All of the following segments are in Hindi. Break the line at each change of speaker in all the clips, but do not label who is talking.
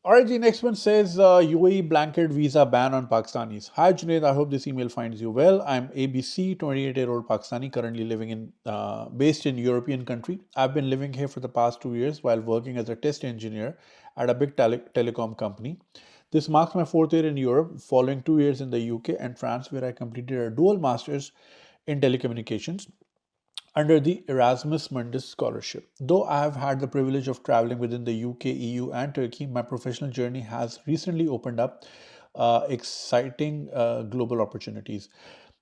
Alright, the next one says UAE blanket visa ban on Pakistanis. Hi Junaid, I hope this email finds you well. I'm ABC, 28-year-old Pakistani, currently living based in European country. I've been living here for the past 2 years while working as a test engineer at a big telecom company. This marks my fourth year in Europe, following 2 years in the UK and France, where I completed a dual masters in telecommunications under the Erasmus Mundus scholarship. Though I have had the privilege of traveling within the UK, EU, and Turkey, my professional journey has recently opened up exciting global opportunities.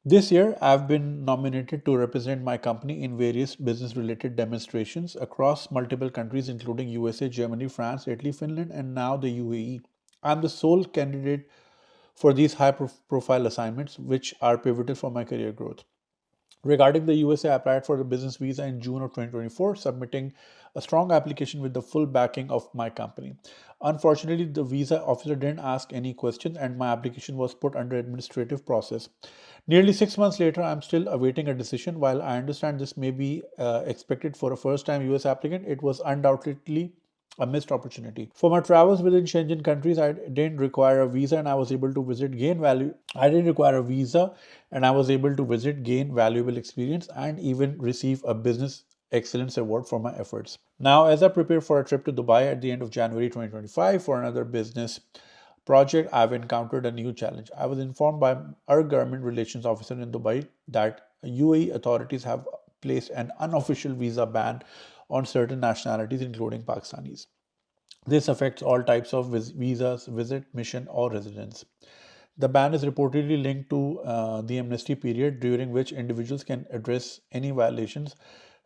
This year, I've been nominated to represent my company in various business related demonstrations across multiple countries, including USA, Germany, France, Italy, Finland, and now the UAE. I'm the sole candidate for these high profile assignments, which are pivotal for my career growth. Regarding the USA, I applied for a business visa in June of 2024, submitting a strong application with the full backing of my company. Unfortunately, the visa officer didn't ask any questions and my application was put under administrative process. Nearly 6 months later, I'm still awaiting a decision. While I understand this may be expected for a first time US applicant, it was undoubtedly a missed opportunity. For my travels within Schengen countries, I didn't require a visa and I was able to visit, gain value. I didn't require a visa and I was able to visit, gain valuable experience, and even receive a business excellence award for my efforts. Now, as I prepare for a trip to Dubai at the end of January 2025 for another business project, I've encountered a new challenge. I was informed by our government relations officer in Dubai that UAE authorities have placed an unofficial visa ban on certain nationalities, including Pakistanis. This affects all types of visas, visit, mission, or residence. The ban is reportedly linked to the amnesty period, during which individuals can address any violations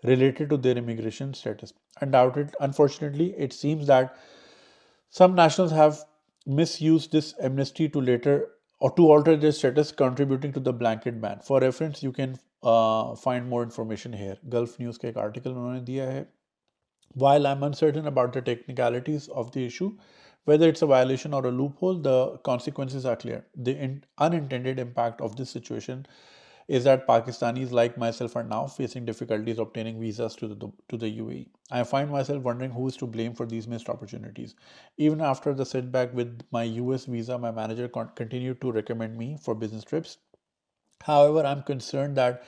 related to their immigration status. Unfortunately, it seems that some nationals have misused this amnesty to later or to alter their status, contributing to the blanket ban. For reference, you can find more information here. Gulf News का एक article उन्होंने दिया है. While I'm uncertain about the technicalities of the issue, whether it's a violation or a loophole, the consequences are clear. The unintended impact of this situation is that Pakistanis like myself are now facing difficulties obtaining visas to the UAE. I find myself wondering who is to blame for these missed opportunities. Even after the setback with my US visa, my manager continued to recommend me for business trips. However, I'm concerned that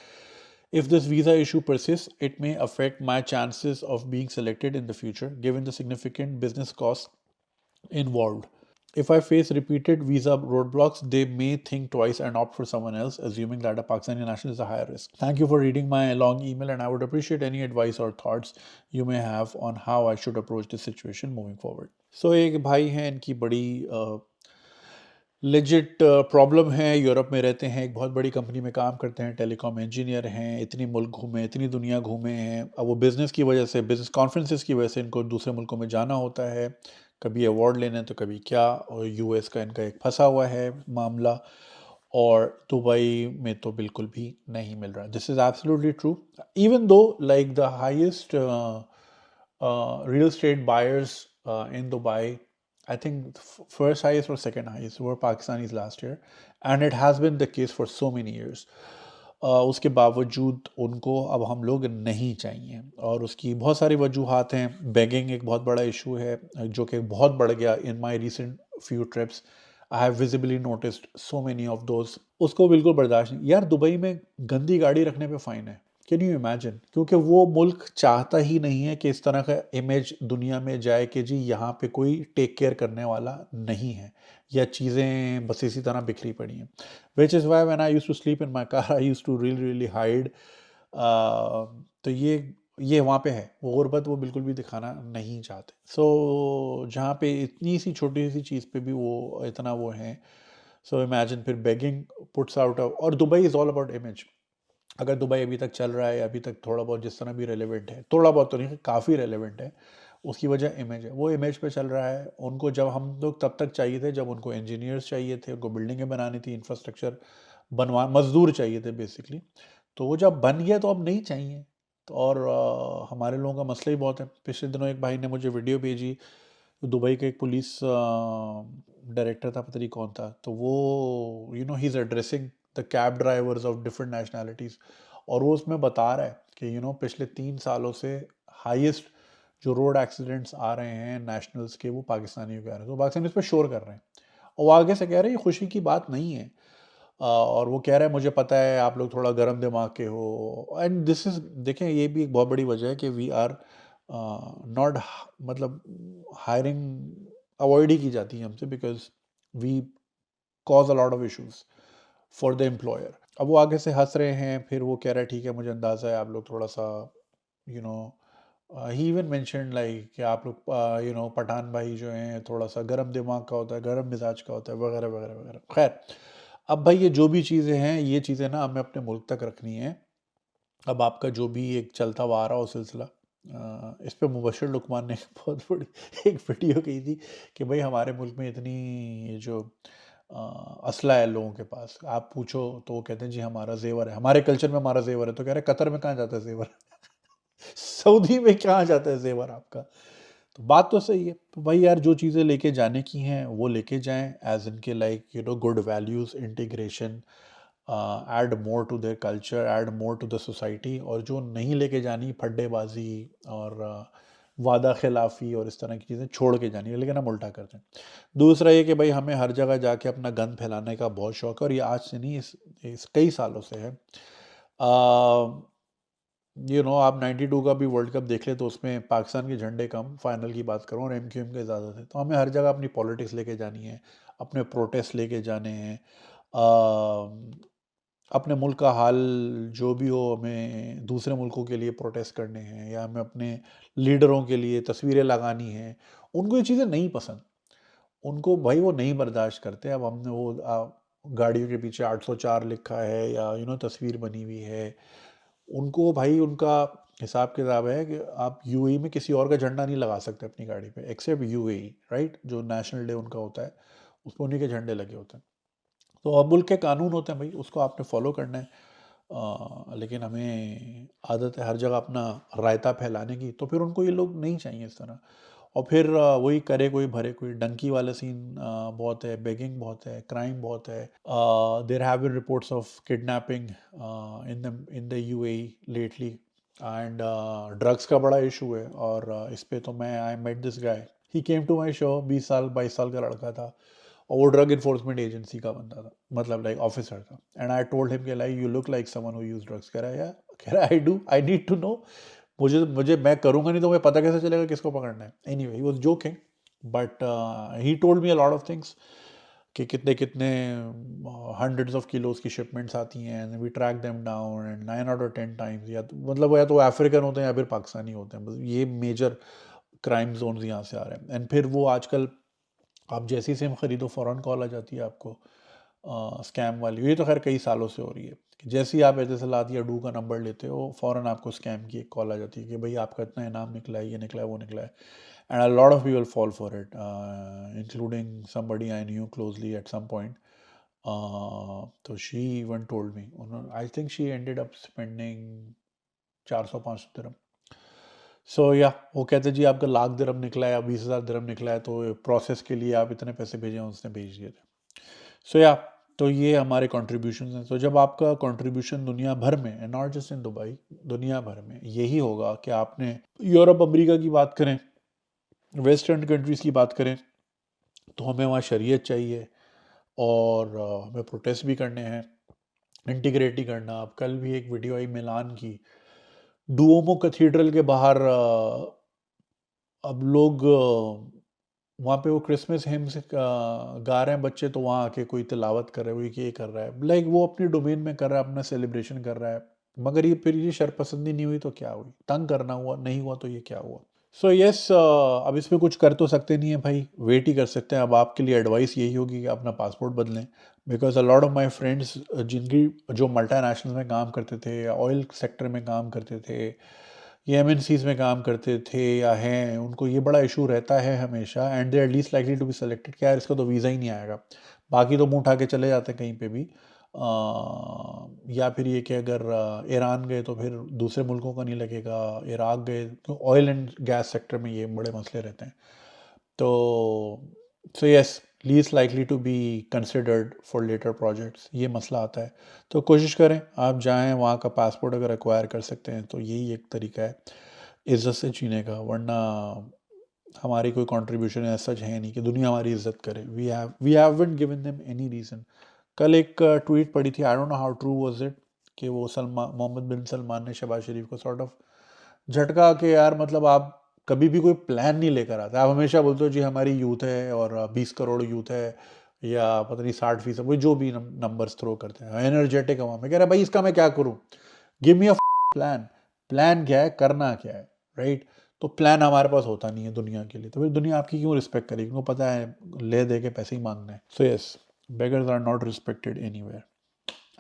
if this visa issue persists, it may affect my chances of being selected in the future, given the significant business costs involved. If I face repeated visa roadblocks, they may think twice and opt for someone else, assuming that a Pakistani national is a higher risk. Thank you for reading my long email, and I would appreciate any advice or thoughts you may have on how I should approach this situation moving forward. So, एक भाई हैं, इनकी बड़ी लेजिट प्रॉब्लम है। यूरोप में रहते हैं, एक बहुत बड़ी कंपनी में काम करते हैं, टेलीकॉम इंजीनियर हैं, इतनी मुल्क घूमे, इतनी दुनिया घूमे हैं। अब वो बिज़नेस की वजह से, बिज़नेस कॉन्फ्रेंसेस की वजह से इनको दूसरे मुल्कों में जाना होता है, कभी अवार्ड लेने तो कभी क्या, और यूएस का इनका एक फंसा हुआ है मामला, और दुबई में तो बिल्कुल भी नहीं मिल रहा। This is absolutely true. Even though like the highest real estate buyers in Dubai, I think first highest or second highest were Pakistanis last year, and it has been the case for so many years. उसके बावजूद उनको अब हम लोग नहीं चाहिए, और उसकी बहुत सारी वजूहात हैं। बेगिंग एक बहुत बड़ा इशू है जो कि बहुत बढ़ गया in my recent few trips. I have visibly noticed so many of those. उसको बिल्कुल बर्दाश्त नहीं यार। दुबई में गंदी गाड़ी रखने पे फ़ाइन है। Can you imagine? क्योंकि वो मुल्क चाहता ही नहीं है कि इस तरह का इमेज दुनिया में जाए कि जी यहाँ पे कोई टेक केयर करने वाला नहीं है, या चीज़ें बस इसी तरह बिखरी पड़ी हैं। Which is why when I used to sleep in my car, I used to really really hide. तो ये वहाँ पे है, वो गुर्बत वो बिल्कुल भी दिखाना नहीं चाहते। सो जहाँ पे इतनी सी छोटी सी चीज़ पे भी वो इतना वो है, सो इमेजिन फिर बेगिंग पुट्स आउट। और Dubai is all about image. अगर दुबई अभी तक चल रहा है, अभी तक थोड़ा बहुत जिस तरह भी रेलेवेंट है, थोड़ा बहुत तो नहीं, काफ़ी रेलेवेंट है, उसकी वजह इमेज है। वो इमेज पे चल रहा है। उनको जब हम लोग तब तक चाहिए थे जब उनको इंजीनियर्स चाहिए थे, उनको बिल्डिंगें बनानी थी, इंफ्रास्ट्रक्चर बनवा, मजदूर चाहिए थे बेसिकली। तो वो जब बन गया तो अब नहीं चाहिए। तो और हमारे लोगों का मसला ही बहुत है। पिछले दिनों एक भाई ने मुझे वीडियो भेजी, दुबई का एक पुलिस डायरेक्टर था, पता नहीं कौन था, तो वो he is addressing the cab drivers of different nationalities, और वो उसमें बता रहा है कि पिछले 3 सालों से हाईएस्ट जो रोड एक्सीडेंट्स आ रहे हैं नेशनल्स के, वो पाकिस्तानियों के आ रहे हैं, तो पाकिस्तानी इस पर शोर कर रहे हैं। और वो आगे से कह रहे हैं ये खुशी की बात नहीं है। और वो कह रहे हैं मुझे पता है आप लोग थोड़ा गर्म दिमाग के हो, एंड दिस इज, देखें ये भी एक बहुत बड़ी वजह है कि वी आर नॉट, मतलब हायरिंग अवॉइड ही की जाती है हमसे, because we cause a lot of issues for the employer. अब वो आगे से हंस रहे हैं, फिर वो कह रहे हैं ठीक है मुझे अंदाज़ा है आप लोग थोड़ा सा, you know, he even mention like कि आप लोग यू नो पठान भाई जो हैं थोड़ा सा गर्म दिमाग का होता है, गर्म मिजाज का होता है, वगैरह वगैरह वगैरह। खैर, अब भाई ये जो भी चीज़ें हैं, ये चीज़ें ना हमें अपने मुल्क तक रखनी है। अब आपका जो भी एक चलता हुआ आ रहा हो सिलसिला, इस पे मुबशिर लुकमान ने बहुत बड़ी एक वीडियो की थी कि भाई हमारे मुल्क में इतनी ये जो असला है लोगों के पास, आप पूछो तो वो कहते हैं जी हमारा जेवर है, हमारे कल्चर में हमारा जेवर है। तो कह रहे कतर में कहाँ जाता है जेवर सऊदी में कहाँ जाता है जेवर आपका। तो बात तो सही है। तो भाई यार जो चीज़ें लेके जाने की हैं वो लेके जाएं, एज इनके like you know good values, integration, add more to their culture, add more to the society. और जो नहीं लेके जानी, फड्डेबाजी और वादा खिलाफ़ी और इस तरह की चीज़ें छोड़ के जानी है, लेकिन हम उल्टा करते हैं। दूसरा ये कि भाई हमें हर जगह जाके अपना गन फैलाने का बहुत शौक है, और ये आज से नहीं, इस कई सालों से है। यू नो आप 92 का भी वर्ल्ड कप देख ले तो उसमें पाकिस्तान के झंडे कम, फाइनल की बात करूँ, और MQM के ज़्यादा थे। तो हमें हर जगह अपनी पॉलिटिक्स लेके जानी है, अपने प्रोटेस्ट लेके जाने हैं, अपने मुल्क का हाल जो भी हो हमें दूसरे मुल्कों के लिए प्रोटेस्ट करने हैं, या हमें अपने लीडरों के लिए तस्वीरें लगानी हैं। उनको ये चीज़ें नहीं पसंद, उनको भाई वो नहीं बर्दाश्त करते। अब हमने वो गाड़ियों के पीछे 804 लिखा है या यू नो तस्वीर बनी हुई है, उनको भाई उनका हिसाब किताब है कि आप UAE में किसी और का झंडा नहीं लगा सकते अपनी गाड़ी पे एक्सेप्ट UAE, राइट? जो नेशनल डे उनका होता है उस पर उन्हीं के झंडे लगे होते हैं। तो अब मुल्क के कानून होते हैं भाई, उसको आपने फॉलो करना है। लेकिन हमें आदत है हर जगह अपना रायता फैलाने की, तो फिर उनको ये लोग नहीं चाहिए इस तरह। और फिर वही करे कोई भरे कोई, डंकी वाला सीन बहुत है, बेगिंग बहुत है, क्राइम बहुत है। There have been reports of kidnapping in the UAE lately, and drugs का बड़ा इशू है। और इस पे तो मैं I met this guy, he came to my show, 20 साल 22 साल का लड़का था, और वो ड्रग इन्फोर्समेंट एजेंसी का बंदा था, मतलब लाइक ऑफिसर था। एंड आई टोल्ड हिम कि like you look like someone who use drugs. कह रहा है यार, कह रहा है I do, I need to know, मुझे मुझे मैं करूँगा नहीं तो मुझे पता कैसे चलेगा किसको पकड़ना है। Anyway he was joking, but he told me a lot of things कि कितने कितने हंड्रेड्स ऑफ किलोज की शिपमेंट्स आती हैं, and we track them down, and 9 out of 10 times, या तो मतलब या तो अफ्रीकन होते हैं या फिर पाकिस्तानी होते हैं, बस ये मेजर क्राइम जोन्स यहाँ से आ रहे हैं। एंड फिर वो आजकल आप जैसी सिम खरीदो फ़ौरन कॉल आ जाती है आपको, स्कैम वाली। ये तो खैर कई सालों से हो रही है कि जैसे ही आप एतिसलात या डू का नंबर लेते हो, फ़ौरन आपको स्कैम की एक कॉल आ जाती है कि भाई आपका इतना इनाम निकला है, ये निकला है, वो निकला है। And a lot of people fall for it, including somebody I knew closely at some point. तो she even told me, I think she ended up spending 400-500 dirham. So yeah वो कहते जी आपका लाख दिरहम निकला है या 20,000 दिरहम निकला है, तो प्रोसेस के लिए आप इतने पैसे भेजें, उसने भेज दिए थे। सो या, तो ये हमारे कंट्रीब्यूशन हैं। तो जब आपका कंट्रीब्यूशन दुनिया भर में, नॉट जस्ट इन दुबई, दुनिया भर में यही होगा कि आपने यूरोप अमेरिका की बात करें, वेस्टर्न कंट्रीज़ की बात करें, तो हमें वहाँ शरीयत चाहिए, और हमें प्रोटेस्ट भी करने हैं, इंटीग्रेट ही करना। अब कल भी एक वीडियो आई मिलान की, डुओमो कैथीड्रल के बाहर अब लोग वहाँ पे वो क्रिसमस हिम्स गा रहे हैं बच्चे, तो वहाँ आके कोई तिलावत कर रहा है, कोई ये कर रहा है, लाइक वो अपनी डोमेन में कर रहा है, अपना सेलिब्रेशन कर रहा है। मगर ये फिर ये शर्पसंदी नहीं हुई तो क्या हुई, तंग करना हुआ, नहीं हुआ तो ये क्या हुआ। सो यस, अब इसमें कुछ कर तो सकते नहीं है भाई, वेट ही कर सकते हैं। अब आपके लिए एडवाइस यही होगी कि अपना पासपोर्ट बदलें, because a lot of my friends जिनकी जो मल्टी में काम करते थे, या ऑयल सेक्टर में काम करते थे, ये MNCs में काम करते थे या हैं, उनको ये बड़ा इशू रहता है हमेशा, and they are least likely to be selected. क्या यार इसका तो वीज़ा ही नहीं आएगा, बाकी तो मुंह उठा के चले जाते हैं कहीं पे भी। या फिर ये कि अगर ईरान गए तो फिर दूसरे मुल्कों का नहीं लगेगा, इराक गए तो ऑयल एंड गैस सेक्टर में ये बड़े मसले रहते हैं। तो so yes, least likely to be considered for later projects, ये मसला आता है। तो कोशिश करें आप जाएं, वहाँ का पासपोर्ट अगर एक्वायर कर सकते हैं तो यही एक तरीका है। इज्जत से जीने का, वरना हमारी कोई कंट्रीब्यूशन ऐसा सच है नहीं कि दुनिया हमारी इज्जत करे. We haven't given them any reason. कल एक ट्वीट पड़ी थी, I don't know how true was it, कि वो सलमान, मोहम्मद बिन सलमान ने शहबाज शरीफ को सॉर्ट ऑफ झटका के, यार मतलब आप कभी भी कोई प्लान नहीं लेकर आते. आप हमेशा बोलते हो जी हमारी यूथ है और 20 करोड़ यूथ है, या पता नहीं 60%, वो जो भी नंबर्स थ्रो करते हैं, एनर्जेटिक हवा में. कह रहा है भाई इसका मैं क्या करूँ, give me a plan. Plan क्या है, करना क्या है, राइट? तो प्लान हमारे पास होता नहीं है दुनिया के लिए, तो फिर दुनिया आपकी क्यों रिस्पेक्ट करेगी? उनको पता है ले दे के पैसे ही मांगना है. So yes, beggars are not respected anywhere,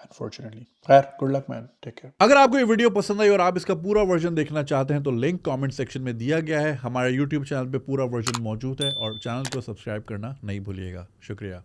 unfortunately. खैर, good luck man, take care. अगर आपको ये वीडियो पसंद आई और आप इसका पूरा वर्जन देखना चाहते हैं तो लिंक कमेंट सेक्शन में दिया गया है. हमारे यूट्यूब चैनल पे पूरा वर्जन मौजूद है और चैनल को सब्सक्राइब करना नहीं भूलिएगा. शुक्रिया.